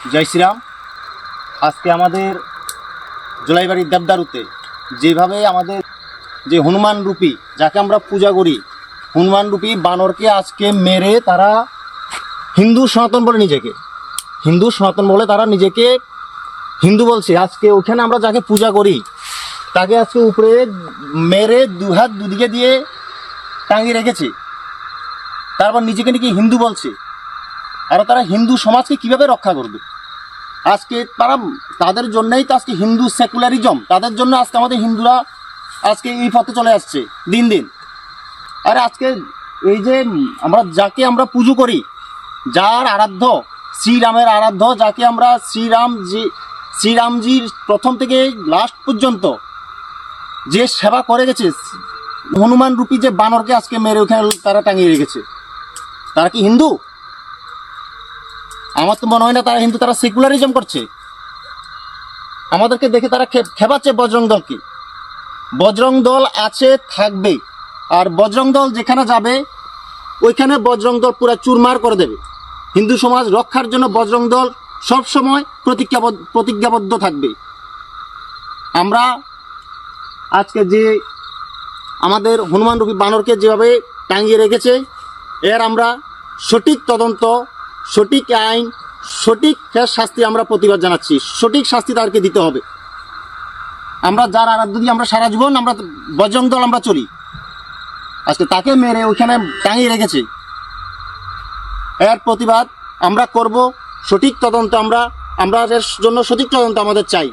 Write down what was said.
জয় শ্রীরাম। আজকে আমাদের জোলাইবাড়ির দেবদারুতে যেভাবে আমাদের যে হনুমান রূপী যাকে আমরা পূজা করি, হনুমান রূপী বানরকে আজকে মেরে তারা হিন্দু সনাতন বলে তারা নিজেকে হিন্দু বলছে। আজকে ওখানে আমরা যাকে পূজা করি তাকে আজকে উপরে মেরে দুহাত দুদিকে দিয়ে টাঙিয়ে রেখেছে, তারপর নিজেকে নাকি হিন্দু বলছে। আর তারা হিন্দু সমাজকে কিভাবে রক্ষা করবে? আজকে তাদের জন্যই তো আজকে হিন্দু সেকুলারিজম, তাদের জন্য আজকে আমাদের হিন্দুরা আজকে এই পথে চলে আসছে দিন দিন। আর আজকে এই যে যাকে আমরা পুজো করি, যার আরাধ্য শ্রীরামের আরাধ্য, যাকে আমরা শ্রীরামজির প্রথম থেকে লাস্ট পর্যন্ত যে সেবা করে গেছে, হনুমান রূপী যে বানরকে আজকে মেরে ওখানে তারা টাঙিয়ে রেখেছে, তারা কি হিন্দু? আমার তো মনে হয় না তারা হিন্দু, তারা সেকুলারিজম করছে। আমাদেরকে দেখে তারা খেপাচ্ছে বজরং দলকে। বজরং দল আছে, থাকবে, আর বজরং দল যেখানে যাবে ওইখানে বজরং দল পুরো চুরমার করে দেবে। হিন্দু সমাজ রক্ষার জন্য বজরং দল সবসময় প্রতিজ্ঞাবদ্ধ থাকবে। আমরা আজকে যে আমাদের হনুমান রূপী বানরকে যেভাবে টাঙিয়ে রেখেছে, এর আমরা সঠিক তদন্ত, সঠিক আইন, সঠিক শাস্তি আমরা প্রতিবাদ জানাচ্ছি। সঠিক শাস্তি তাদেরকে দিতে হবে। আমরা যার আরাধ্য দিয়ে আমরা সারা জীবন আমরা বজরং দল আমরা চলি, আজকে তাকে মেরে ওইখানে টাঙিয়ে রেখেছে। এর প্রতিবাদ আমরা করব। সঠিক তদন্ত আমরা এর জন্য সঠিক তদন্ত আমাদের চাই।